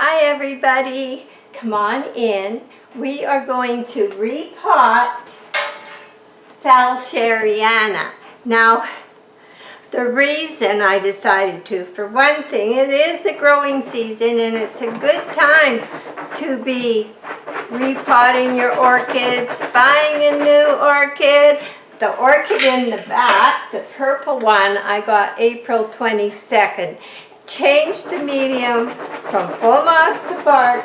Hi everybody, come on in. We are going to repot Stuartiana. Now, the reason I decided to, for one thing, it is the growing season and it's a good time to be repotting your orchids, buying a new orchid. The orchid in the back, the purple one, I got April 22nd. Changed the medium from full moss to bark.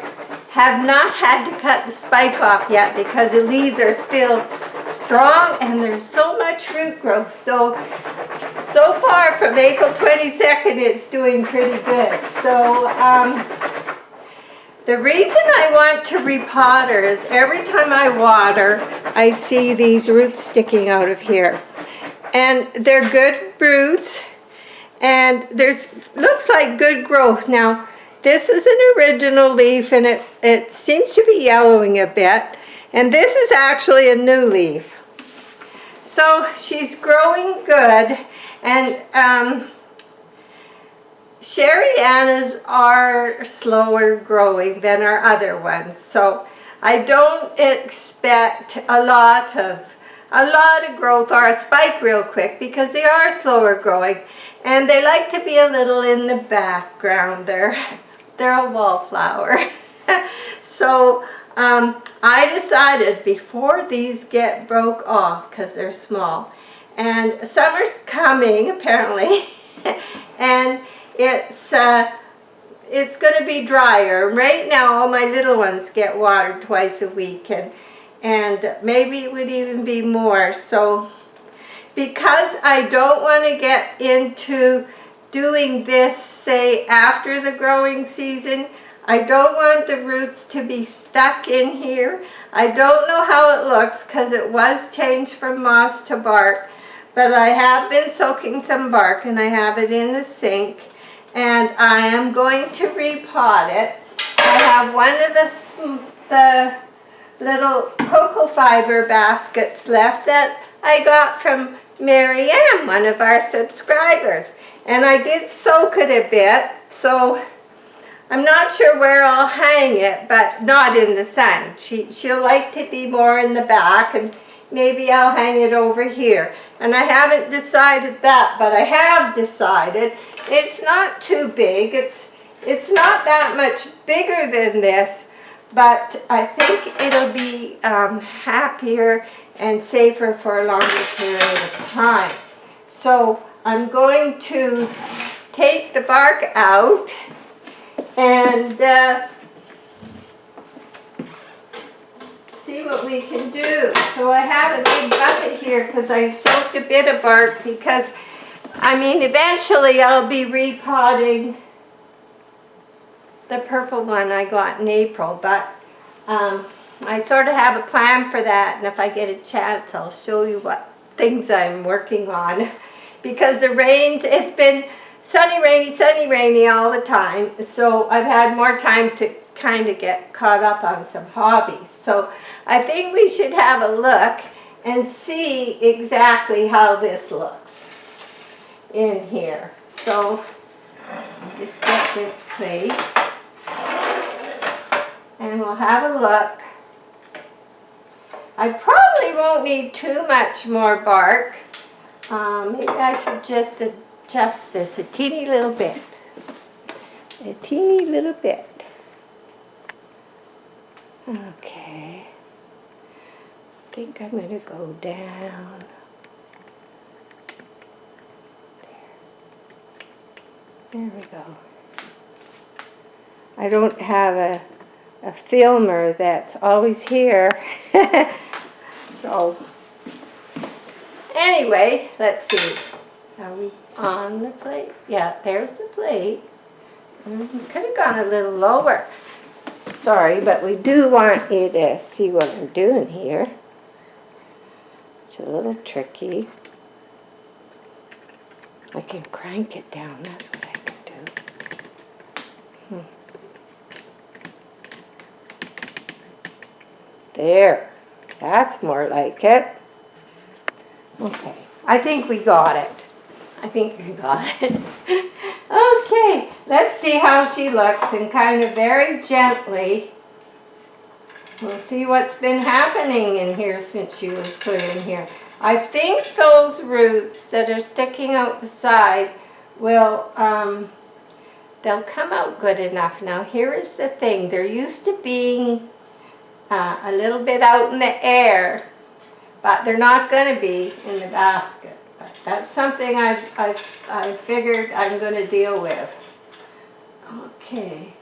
Have not had to cut the spike off yet because the leaves are still strong and there's so much root growth. So far from April 22nd, it's doing pretty good. So the reason I want to repot her is every time I water, I see these roots sticking out of here. And they're good roots. And looks like good growth. Now, this is an original leaf and it seems to be yellowing a bit. And this is actually a new leaf. So she's growing good. And Stuartianas are slower growing than our other ones. So I don't expect a lot of growth or a spike real quick because they are slower growing. And they like to be a little in the background. They're a wallflower. So I decided before these get broke off, because they're small, and summer's coming apparently, and it's going to be drier. Right now all my little ones get watered twice a week, and maybe it would even be more. So because I don't want to get into doing this, say, after the growing season, I don't want the roots to be stuck in here. I don't know how it looks because it was changed from moss to bark, but I have been soaking some bark and I have it in the sink, and I am going to repot it. I have one of the little cocoa fiber baskets left that I got from Mary Ann, one of our subscribers, and I did soak it a bit, so I'm not sure where I'll hang it, but not in the sun. She'll like to be more in the back, and maybe I'll hang it over here. And I haven't decided that, but I have decided it's not too big. It's not that much bigger than this, but I think it'll be happier and safer for a longer period of time. So I'm going to take the bark out and see what we can do. So I have a big bucket here because I soaked a bit of bark because, I mean, eventually I'll be repotting the purple one I got in April, but I sort of have a plan for that, and if I get a chance I'll show you what things I'm working on, because the rain, it's been sunny rainy all the time, so I've had more time to kind of get caught up on some hobbies. So I think we should have a look and see exactly how this looks in here. So just get this plate and we'll have a look. I probably won't need too much more bark. Maybe I should just adjust this a teeny little bit. A teeny little bit. Okay. I think I'm going to go down. There we go. I don't have a filmer that's always here. So anyway, let's see. Are we on the plate? Yeah, there's the plate. Could have gone a little lower. Sorry, but we do want you to see what I'm doing here. It's a little tricky. I can crank it down. That's what I can do. There. That's more like it. Okay. I think we got it. Okay. Let's see. see how she looks, and kind of very gently, we'll see what's been happening in here since she was put in here. I think those roots that are sticking out the side will, they'll come out good enough. Now here is the thing, they're used to being a little bit out in the air, but they're not going to be in the basket. But that's something I figured I'm going to deal with. Okay.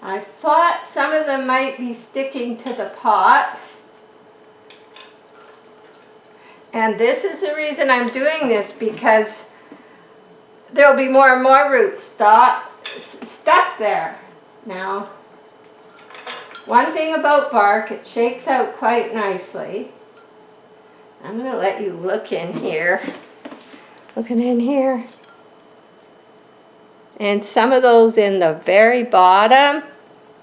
I thought some of them might be sticking to the pot. And this is the reason I'm doing this, because there'll be more and more roots stuck there. Now, one thing about bark, it shakes out quite nicely. I'm going to let you look in here. Looking in here. And some of those in the very bottom,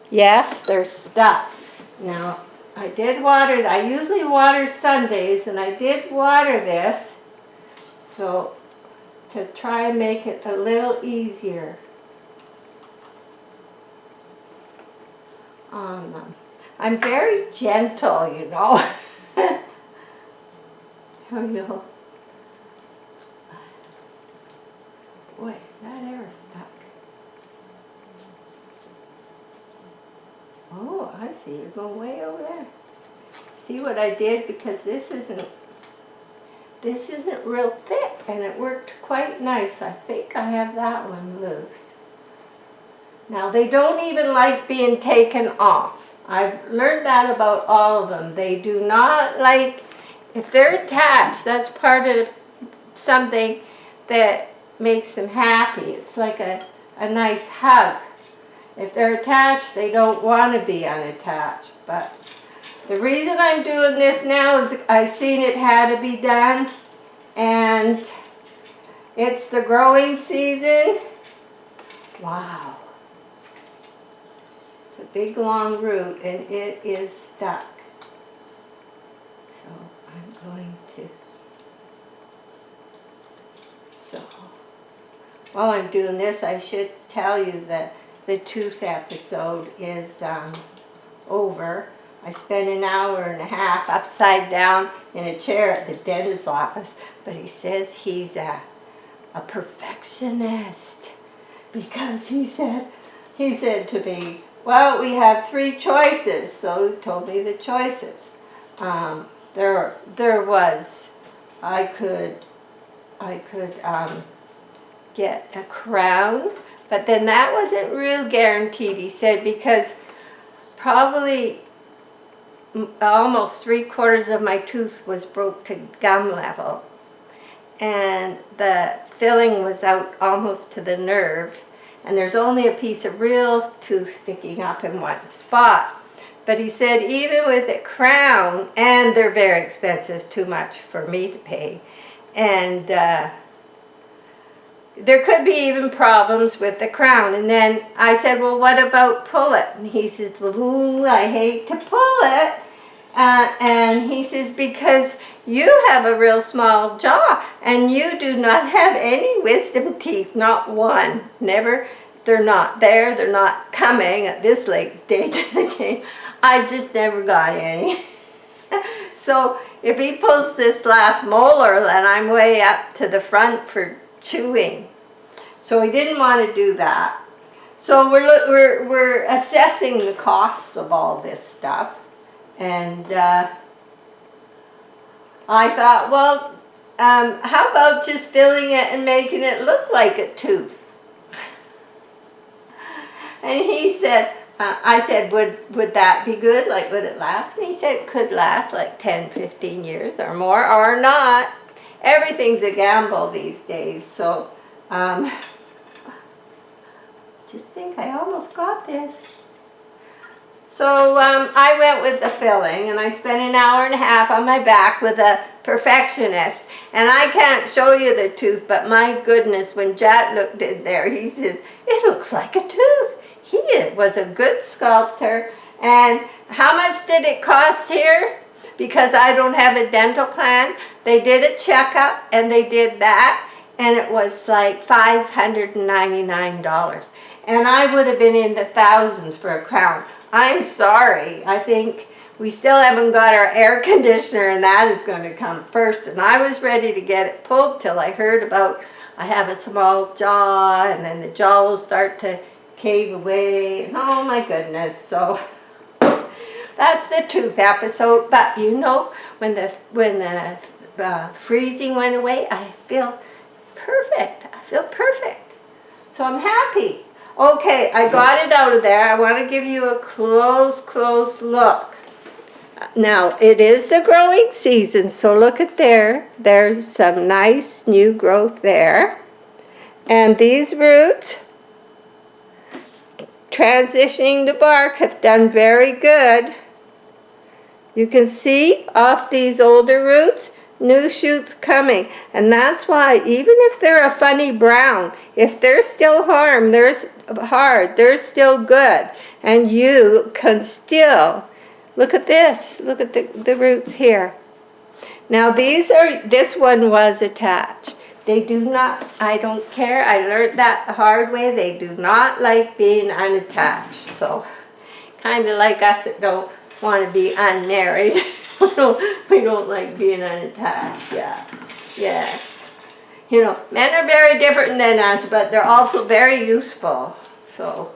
yes, they're stuck. Now, I did water, I usually water Sundays, and I did water this, so to try and make it a little easier on them. I'm very gentle, you know. Boy, is that ever stuck? Oh, I see. You're going way over there. See what I did? Because this isn't real thick, and it worked quite nice. I think I have that one loose. Now, they don't even like being taken off. I've learned that about all of them. They do not like, if they're attached, that's part of something that makes them happy. It's like a nice hug. If they're attached, they don't want to be unattached. But the reason I'm doing this now is I seen it had to be done, and it's the growing season. Wow. It's a big long root, and it is stuck. So I'm going to, while I'm doing this, I should tell you that the tooth episode is over. I spent an hour and a half upside down in a chair at the dentist's office, but he says he's a perfectionist, because he said to me, well, we have 3 choices, so he told me the choices. There was, I could get a crown, but then that wasn't real guaranteed, he said, because probably almost 3/4 of my tooth was broke to gum level, and the filling was out almost to the nerve, and there's only a piece of real tooth sticking up in one spot. But he said even with a crown, and they're very expensive, too much for me to pay, and there could be even problems with the crown. And then I said, well, what about pull it? And he says, well, ooh, I hate to pull it. And he says, because you have a real small jaw, and you do not have any wisdom teeth, not one, never. They're not there, they're not coming at this late stage of the game. I just never got any. So if he pulls this last molar, then I'm way up to the front for chewing. So he didn't want to do that. So we're assessing the costs of all this stuff. And I thought, well, how about just filling it and making it look like a tooth? And he said, I said, would that be good? Like, would it last? And he said it could last like 10, 15 years or more, or not. Everything's a gamble these days. So, just think, I almost got this. So I went with the filling, and I spent an hour and a half on my back with a perfectionist. And I can't show you the tooth, but my goodness, when Jat looked in there, he says, it looks like a tooth. He was a good sculptor. And how much did it cost here? Because I don't have a dental plan. They did a checkup, and they did that. and it was like $599. And I would have been in the thousands for a crown. I'm sorry. I think we still haven't got our air conditioner, and that is going to come first. And I was ready to get it pulled till I heard about I have a small jaw, and then the jaw will start to cave away. And oh my goodness. So that's the tooth episode. But you know, when the freezing went away, I feel perfect. I feel perfect. So I'm happy. Okay, I got it out of there. I want to give you a close look. Now, it is the growing season, so look at there. There's some nice new growth there. And these roots, transitioning to bark, have done very good. You can see off these older roots, new shoots coming. And that's why, even if they're a funny brown, if they're still hard, they're still good. And you can still, look at this, look at the roots here. Now this one was attached. They do not, I don't care, I learned that the hard way, they do not like being unattached. So, kind of like us that don't want to be unmarried. we don't like being unattached, yeah. You know, men are very different than us, but they're also very useful, so.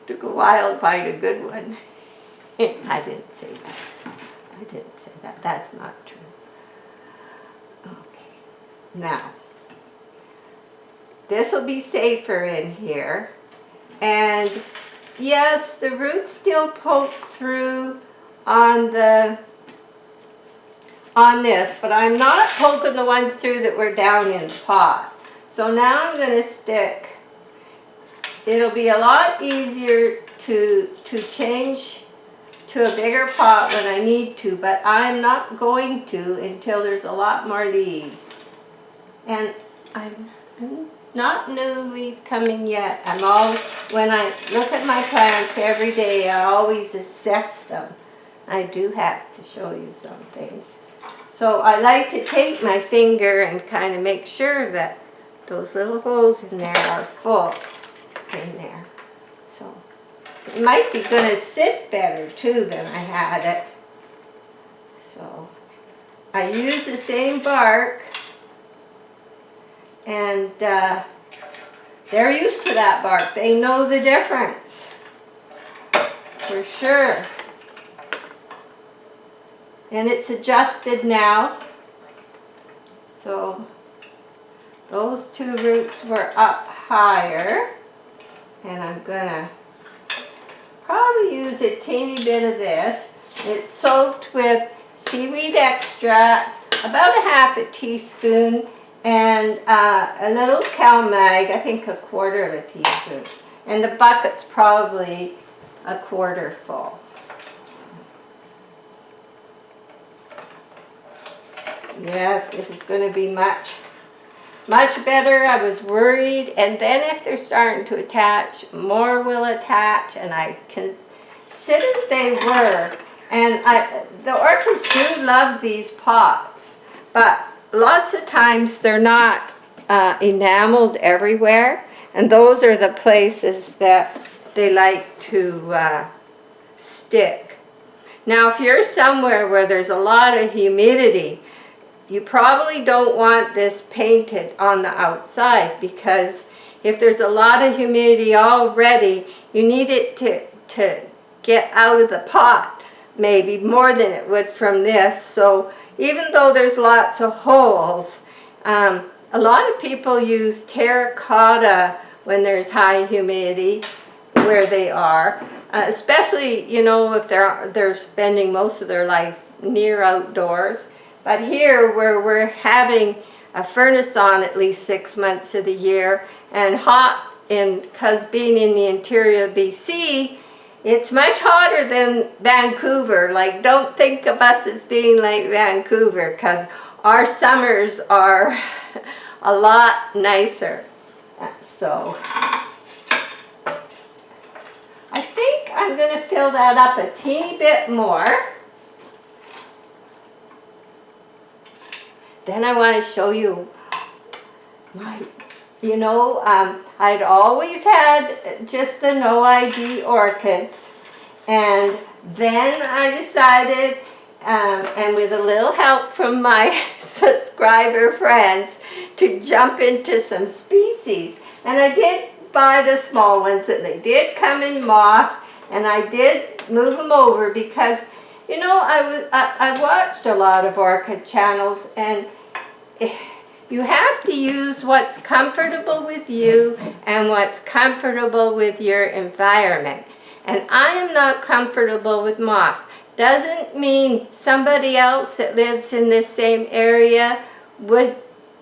Took a while to find a good one. I didn't say that. That's not true. Okay. Now, this will be safer in here. And yes, the roots still poke through on this, but I'm not poking the ones through that were down in the pot. So now I'm going to stick. It'll be a lot easier to change to a bigger pot when I need to, but I'm not going to until there's a lot more leaves. And I'm not new leaf coming yet. When I look at my plants every day, I always assess them. I do have to show you some things. So I like to take my finger and kind of make sure that those little holes in there are full in there. So it might be going to sit better too than I had it. So I use the same bark, and they're used to that bark. They know the difference for sure. And it's adjusted now. So those two roots were up higher. And I'm gonna probably use a teeny bit of this. It's soaked with seaweed extract, about a half a teaspoon, and a little CalMag, I think a quarter of a teaspoon. And the bucket's probably a quarter full. Yes, this is going to be much better. I was worried, and then if they're starting to attach, more will attach, and I considered they were. And the orchids do love these pots, but lots of times they're not enameled everywhere, and those are the places that they like to stick. Now, if you're somewhere where there's a lot of humidity, you probably don't want this painted on the outside, because if there's a lot of humidity already, you need it to get out of the pot, maybe more than it would from this. So even though there's lots of holes, a lot of people use terracotta when there's high humidity where they are, especially, you know, if they're spending most of their life near outdoors. But here, where we're having a furnace on at least 6 months of the year, and hot, because being in the interior of BC, it's much hotter than Vancouver. Like, don't think of us as being like Vancouver, because our summers are a lot nicer. So I think I'm going to fill that up a teeny bit more. then I want to show you my, I'd always had just the no ID orchids, and then I decided, and with a little help from my subscriber friends, to jump into some species. And I did buy the small ones, and they did come in moss, and I did move them over because, I watched a lot of orchid channels, and you have to use what's comfortable with you and what's comfortable with your environment. And I am not comfortable with moss. Doesn't mean somebody else that lives in the same area would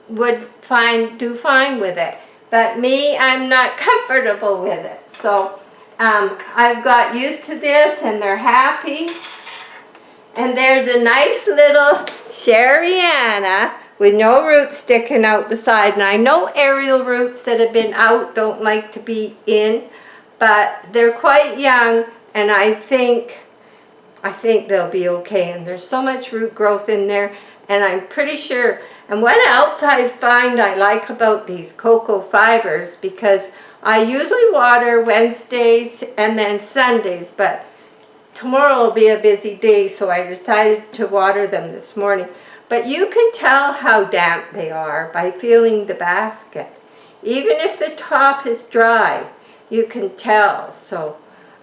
do fine with it. But me, I'm not comfortable with it. So I've got used to this, and they're happy. And there's a nice little Stuartiana with no roots sticking out the side. And I know aerial roots that have been out don't like to be in, but they're quite young, and I think they'll be okay. And there's so much root growth in there, and I'm pretty sure. And what else I find I like about these cocoa fibers, because I usually water Wednesdays and then Sundays, but tomorrow will be a busy day, so I decided to water them this morning. But you can tell how damp they are by feeling the basket. Even if the top is dry, you can tell. So,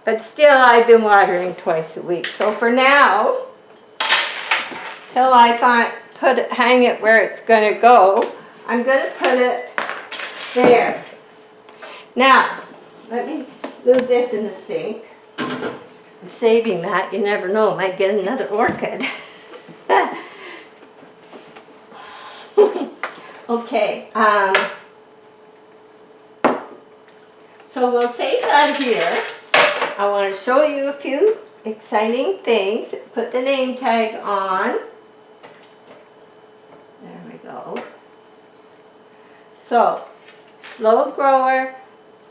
but still, I've been watering twice a week. So for now, till I hang it where it's going to go, I'm going to put it there. Now, let me move this in the sink. I'm saving that. You never know, I might get another orchid. Okay, so we'll save that here. I want to show you a few exciting things. Put the name tag on. There we go. So, slow grower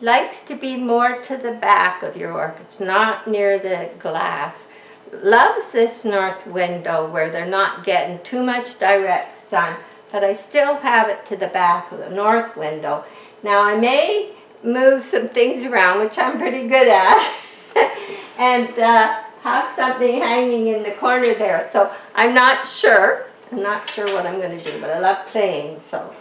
likes to be more to the back of your orchids, not near the glass. Loves this north window where they're not getting too much direct sun, but I still have it to the back of the north window. Now I may move some things around, which I'm pretty good at, and have something hanging in the corner there. So I'm not sure what I'm going to do, but I love playing. So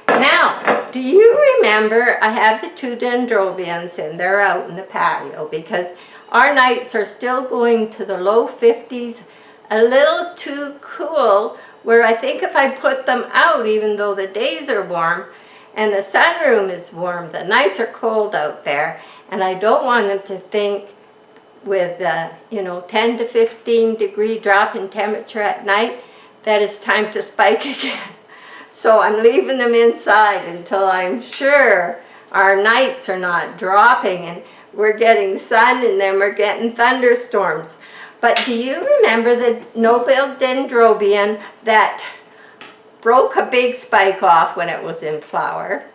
now, do you remember I have the 2 dendrobiums, and they're out in the patio because our nights are still going to the low 50s, a little too cool, where I think if I put them out, even though the days are warm and the sunroom is warm, the nights are cold out there, and I don't want them to think with 10 to 15 degree drop in temperature at night that it's time to spike again. So I'm leaving them inside until I'm sure our nights are not dropping and we're getting sun, and then we're getting thunderstorms. But do you remember the no-bill dendrobium that broke a big spike off when it was in flower?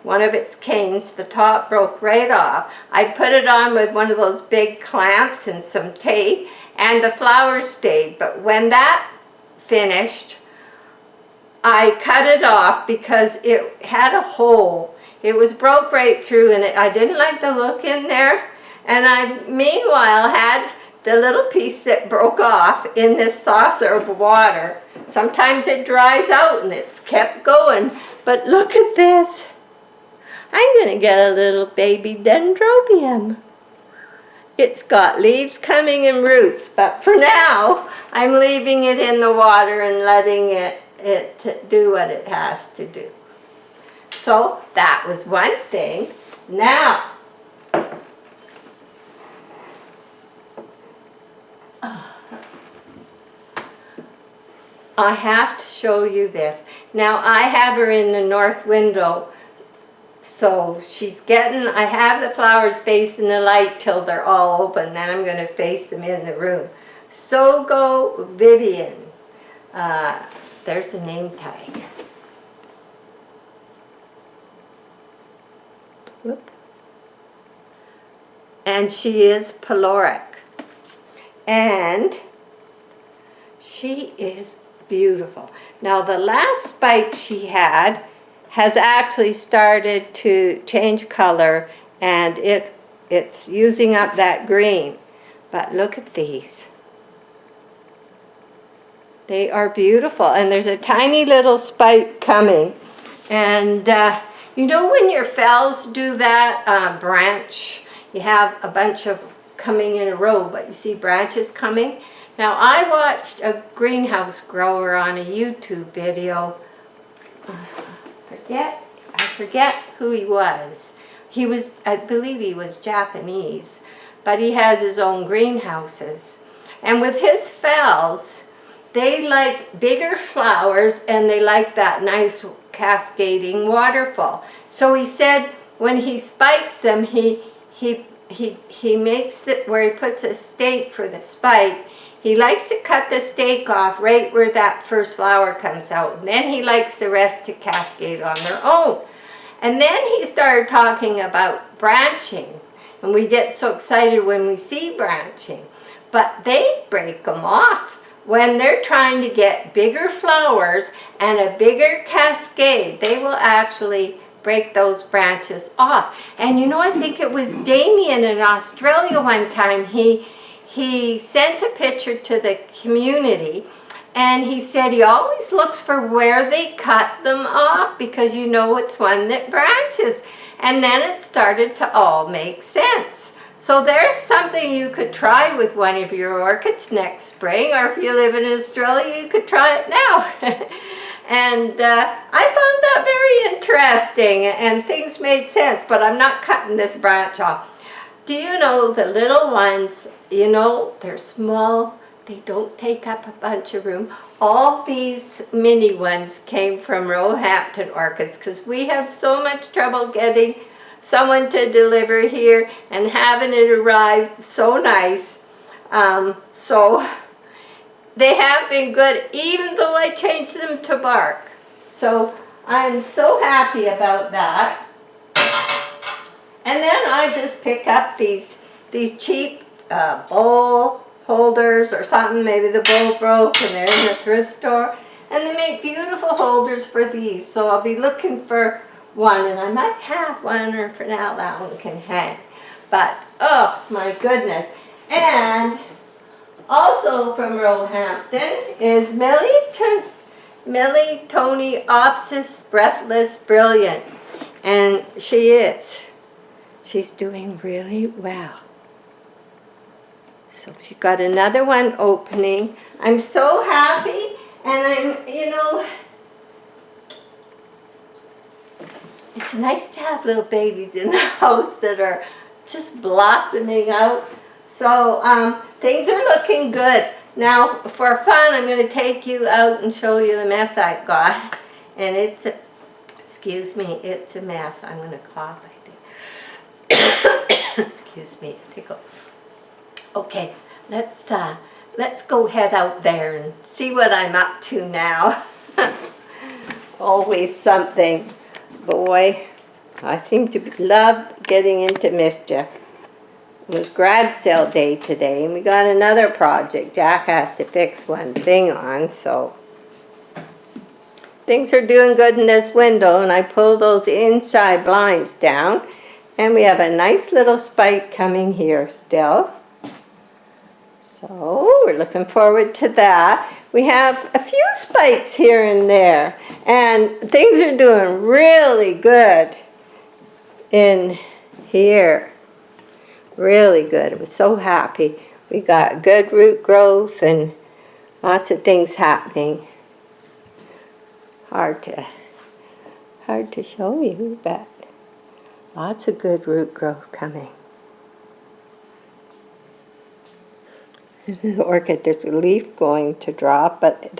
One of its canes, the top broke right off. I put it on with one of those big clamps and some tape, and the flowers stayed. But when that finished, I cut it off because it had a hole. It was broke right through, and I didn't like the look in there. And I, meanwhile, had the little piece that broke off in this saucer of water. Sometimes it dries out, and it's kept going. But look at this. I'm going to get a little baby dendrobium. It's got leaves coming and roots, but for now, I'm leaving it in the water and letting it do what it has to do. So that was one thing. Now, I have to show you this. Now I have her in the north window, so she's getting, I have the flowers facing the light till they're all open, then I'm going to face them in the room. So go Vivian. There's the name tag. Whoop. And she is paloric. And she is beautiful. Now the last spike she had has actually started to change color, and it's using up that green. But look at these. They are beautiful, and there's a tiny little spike coming. And you know when your phals do that branch, you have a bunch of coming in a row, but you see branches coming? Now I watched a greenhouse grower on a YouTube video. I forget who he was. I believe he was Japanese, but he has his own greenhouses. And with his phals, they like bigger flowers, and they like that nice cascading waterfall. So he said when he spikes them, he makes it where he puts a stake for the spike. He likes to cut the stake off right where that first flower comes out, and then he likes the rest to cascade on their own. And then he started talking about branching, and we get so excited when we see branching, but they break them off when they're trying to get bigger flowers and a bigger cascade. They will actually break those branches off. And you know, I think it was Damien in Australia one time, he sent a picture to the community, and he said he always looks for where they cut them off, because you know it's one that branches. And then it started to all make sense. So there's something you could try with one of your orchids next spring, or if you live in Australia, you could try it now. And I found that very interesting, and things made sense, but I'm not cutting this branch off. Do you know the little ones, you know, they're small, they don't take up a bunch of room. All these mini ones came from Roehampton Orchids, because we have so much trouble getting someone to deliver here and having it arrive so nice. So they have been good, even though I changed them to bark. So I'm so happy about that. And then I just pick up these cheap bowl holders or something. Maybe the bowl broke and they're in the thrift store. And they make beautiful holders for these. So I'll be looking for one, and I might have one, or for now that one can hang. But oh my goodness. And also from Roehampton is Millie Tony Opsis Breathless Brilliant. And she's doing really well. So she got another one opening. I'm so happy, and it's nice to have little babies in the house that are just blossoming out. So things are looking good. Now, for fun, I'm going to take you out and show you the mess I've got. And it's a mess. I'm going to cough, I think. Excuse me, tickle. Okay, let's go head out there and see what I'm up to now. Always something. Boy, I seem to love getting into mischief. It was garage sale day today, and we got another project Jack has to fix one thing on, so things are doing good in this window, and I pulled those inside blinds down, and we have a nice little spike coming here still. So we're looking forward to that. We have a few spikes here and there, and things are doing really good in here. Really good. I was so happy. We got good root growth and lots of things happening. Hard to show you, but lots of good root growth coming. This is the orchid. There's a leaf going to drop, but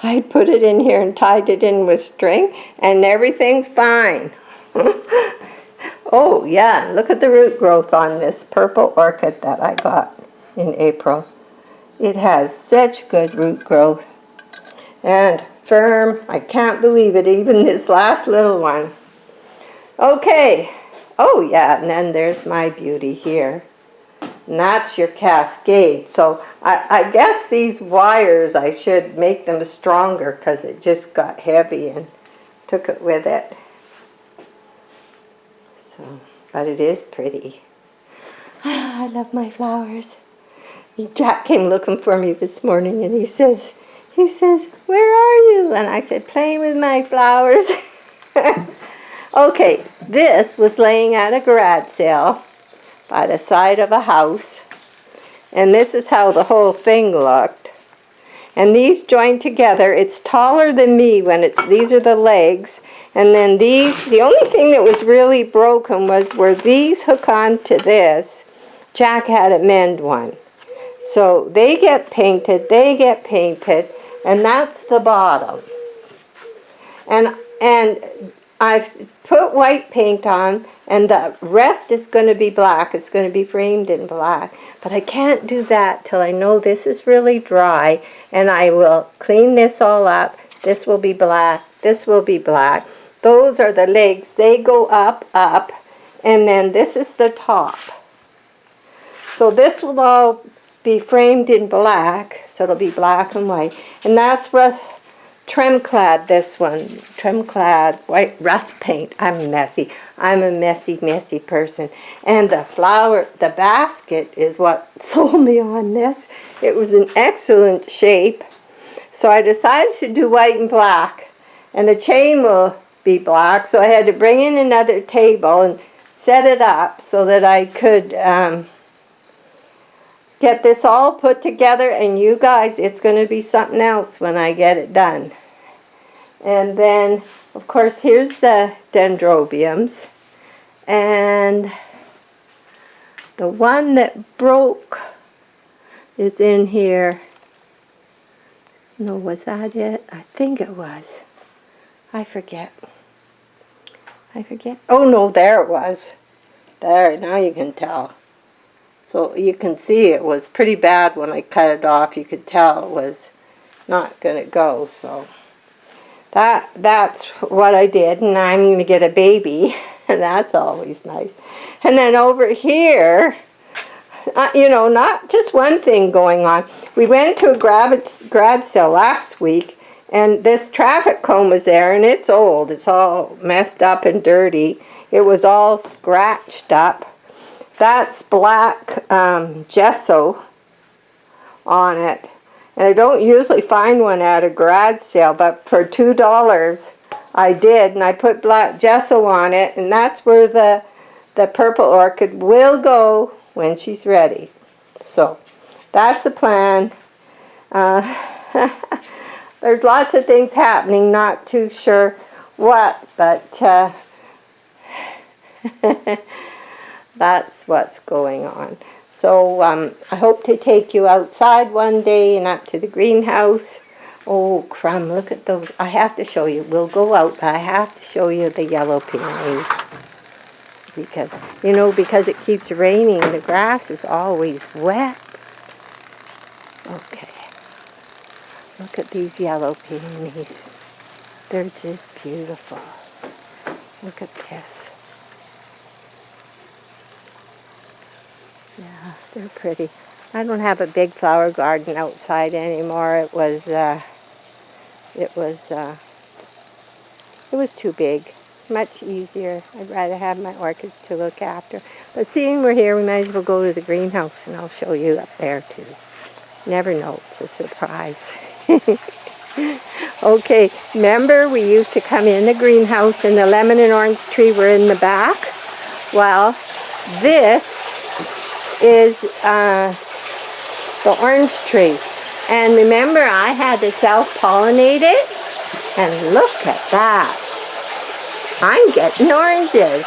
I put it in here and tied it in with string, and everything's fine. Oh yeah, look at the root growth on this purple orchid that I got in April. It has such good root growth and firm. I can't believe it, even this last little one. Okay. Oh yeah, and then there's my beauty here. and that's your cascade. So I guess these wires, I should make them stronger because it just got heavy and took it with it. So, but it is pretty. I love my flowers. Jack came looking for me this morning and he says, where are you? And I said, playing with my flowers. Okay, this was laying at a garage sale by the side of a house. And this is how the whole thing looked. And these joined together. It's taller than me when these are the legs. And then these, the only thing that was really broken was where these hook on to this. Jack had to mend one. So they get painted, and that's the bottom. And I've put white paint on, and the rest is going to be black. It's going to be framed in black. But I can't do that till I know this is really dry, and I will clean this all up. This will be black. This will be black. Those are the legs. They go up, and then this is the top. So this will all be framed in black, so it'll be black and white. And that's what trim clad, this one. Trim clad white rust paint. I'm messy. I'm a messy person. And the flower, the basket is what sold me on this. It was in excellent shape. So I decided to do white and black. And the chain will be black. So I had to bring in another table and set it up so that I could get this all put together, and you guys, it's going to be something else when I get it done. And then, of course, here's the dendrobiums. And the one that broke is in here. No, was that it? I think it was. I forget. Oh, no, there it was. There, now you can tell. So you can see it was pretty bad when I cut it off. You could tell it was not going to go. So that's what I did. And I'm going to get a baby. And that's always nice. And then over here, you know, not just one thing going on. We went to a garage sale last week. And this traffic cone was there. And it's old. It's all messed up and dirty. It was all scratched up. That's black gesso on it. And I don't usually find one at a garage sale, but for $2 I did, and I put black gesso on it, and that's where the purple orchid will go when she's ready. So that's the plan. There's lots of things happening, not too sure what, but that's what's going on. So I hope to take you outside one day and up to the greenhouse. Oh, crumb, look at those. I have to show you. We'll go out, but I have to show you the yellow peonies. Because, you know, because it keeps raining, the grass is always wet. Okay. Look at these yellow peonies. They're just beautiful. Look at this. Yeah, they're pretty. I don't have a big flower garden outside anymore. It was too big. Much easier. I'd rather have my orchids to look after. But seeing we're here, we might as well go to the greenhouse, and I'll show you up there too. Never know, it's a surprise. Okay, remember we used to come in the greenhouse and the lemon and orange tree were in the back? Well, this is the orange tree. And remember, I had to self-pollinate it? And look at that. I'm getting oranges.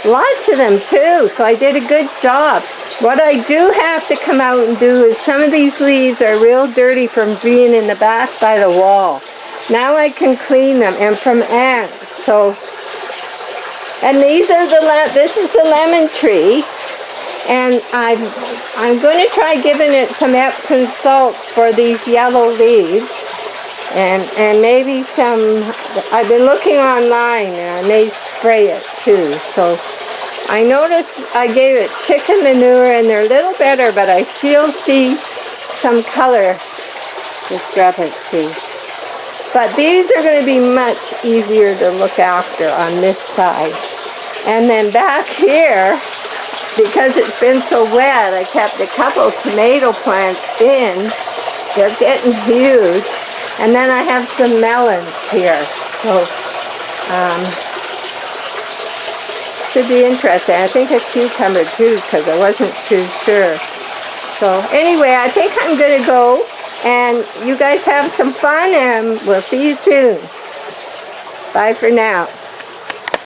Lots of them too, so I did a good job. What I do have to come out and do is some of these leaves are real dirty from being in the back by the wall. Now I can clean them, and from ants. So, and these are this is the lemon tree, and I'm going to try giving it some Epsom salts for these yellow leaves, and maybe some. I've been looking online, and I may spray it too. So I noticed I gave it chicken manure and they're a little better, but I still see some color discrepancy. But these are going to be much easier to look after on this side. And then back here, because it's been so wet, I kept a couple tomato plants in. They're getting huge. And then I have some melons here. So, should be interesting. I think a cucumber too, because I wasn't too sure. So anyway, I think I'm going to go. And you guys have some fun, and we'll see you soon. Bye for now.